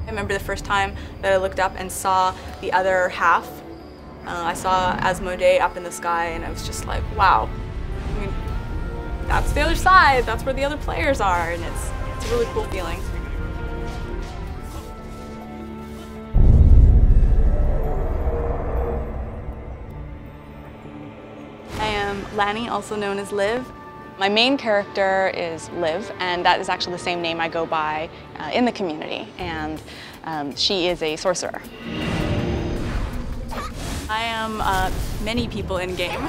I remember the first time that I looked up and saw the other half. I saw Asmodee up in the sky and I was just like, wow. I mean, that's the other side, that's where the other players are, and it's a really cool feeling. I am Lanny, also known as Liv. My main character is Liv, and that is actually the same name I go by in the community, and she is a sorcerer. I am many people in game.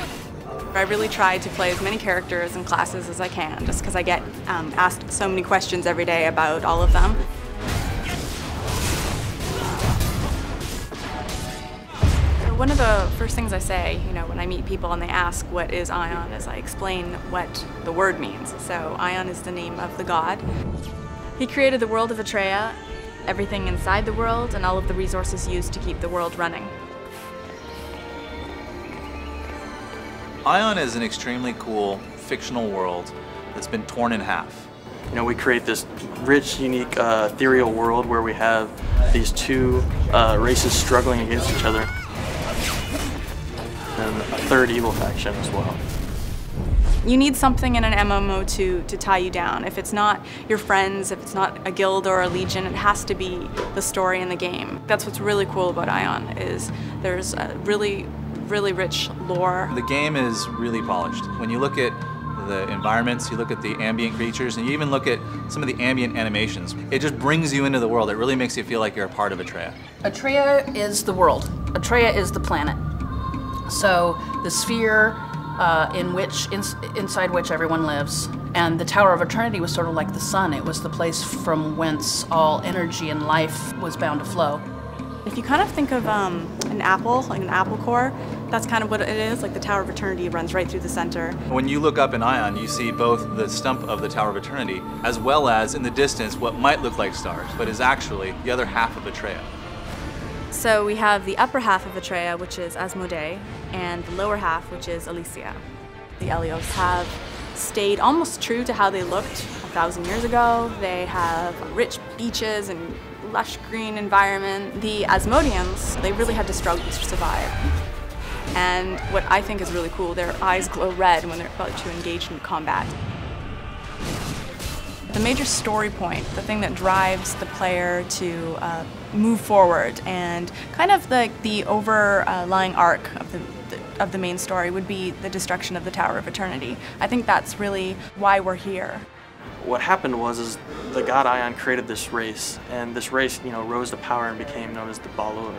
I really try to play as many characters and classes as I can, just because I get asked so many questions every day about all of them. One of the first things I say, when I meet people and they ask what is Aion, is I explain what the word means. So Aion is the name of the god. He created the world of Atreia, everything inside the world, and all of the resources used to keep the world running. Aion is an extremely cool fictional world that's been torn in half. We create this rich, unique, ethereal world where we have these two races struggling against each other, and a third evil faction as well. You need something in an MMO to tie you down. If it's not your friends, if it's not a guild or a legion, it has to be the story in the game. That's what's really cool about Aion, is there's a really rich lore. The game is really polished. When you look at the environments, you look at the ambient creatures, and you even look at some of the ambient animations, it just brings you into the world. It really makes you feel like you're a part of Atreia. Atreia is the world. Atreia is the planet. So the sphere inside which everyone lives. And the Tower of Eternity was sort of like the sun. It was the place from whence all energy and life was bound to flow. If you kind of think of an apple, like an apple core, that's kind of what it is. Like the Tower of Eternity runs right through the center. When you look up in Aion, you see both the stump of the Tower of Eternity, as well as in the distance what might look like stars, but is actually the other half of Atreia. So we have the upper half of Atreia, which is Asmodee, and the lower half, which is Elysia. The Elios have stayed almost true to how they looked 1,000 years ago. They have rich beaches and lush green environment. The Asmodeans, they really had to struggle to survive. And what I think is really cool, their eyes glow red when they're about to engage in combat. The major story point, the thing that drives the player to move forward, and kind of the overlying arc of the main story would be the destruction of the Tower of Eternity. I think that's really why we're here. What happened was the god Aion created this race, and this race, rose to power and became known as the Balor.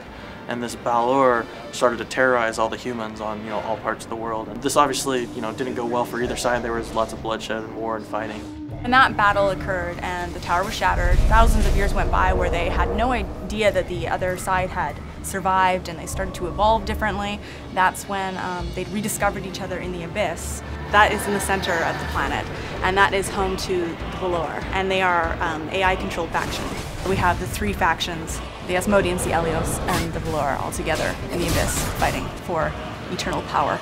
And this Balor started to terrorize all the humans on, all parts of the world. And this obviously, didn't go well for either side. There was lots of bloodshed and war and fighting. And that battle occurred and the tower was shattered. Thousands of years went by where they had no idea that the other side had survived, and they started to evolve differently. That's when they rediscovered each other in the abyss. That is in the center of the planet, and that is home to the Valor, and they are AI-controlled faction. We have the three factions, the Asmodeans, the Elios, and the Valor all together in the abyss fighting for eternal power.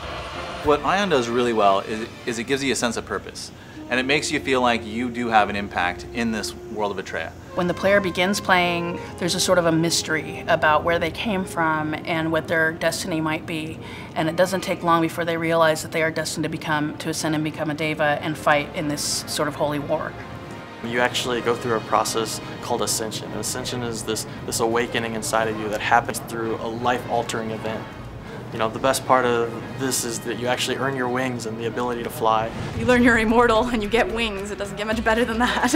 What Aion does really well is it gives you a sense of purpose, and it makes you feel like you do have an impact in this world of Atreia. When the player begins playing, there's a sort of a mystery about where they came from and what their destiny might be. And it doesn't take long before they realize that they are destined to ascend and become a deva and fight in this sort of holy war. You actually go through a process called ascension. And ascension is this awakening inside of you that happens through a life-altering event. The best part of this is that you actually earn your wings and the ability to fly. You learn you're immortal and you get wings. It doesn't get much better than that.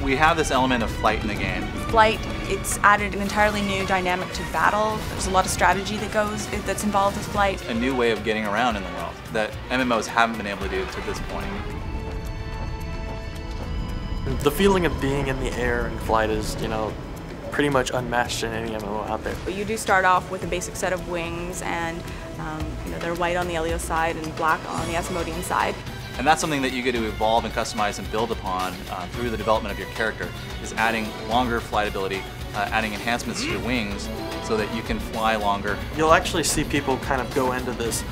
We have this element of flight in the game. Flight, it's added an entirely new dynamic to battle. There's a lot of strategy that's involved with flight. A new way of getting around in the world that MMOs haven't been able to do to this point. The feeling of being in the air and flight is, pretty much unmatched in any MMO out there. You do start off with a basic set of wings, and they're white on the Elios side and black on the Asmodean side. And that's something that you get to evolve and customize and build upon through the development of your character, is adding longer flight ability, adding enhancements to your wings so that you can fly longer. You'll actually see people kind of go into this,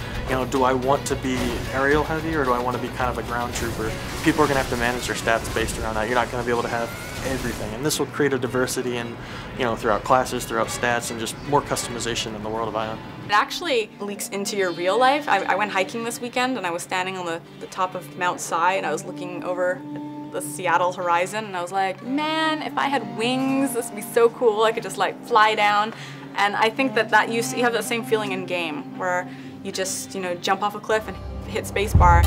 do I want to be aerial heavy or do I want to be kind of a ground trooper? People are going to have to manage their stats based around that. You're not going to be able to have everything. And this will create a diversity in, throughout classes, throughout stats, and just more customization in the world of Aion. It actually leaks into your real life. I went hiking this weekend and I was standing on the top of Mount Si and I was looking over the Seattle horizon and I was like, man, if I had wings, this would be so cool. I could just like fly down. And I think that you have that same feeling in game where you just, jump off a cliff and hit spacebar.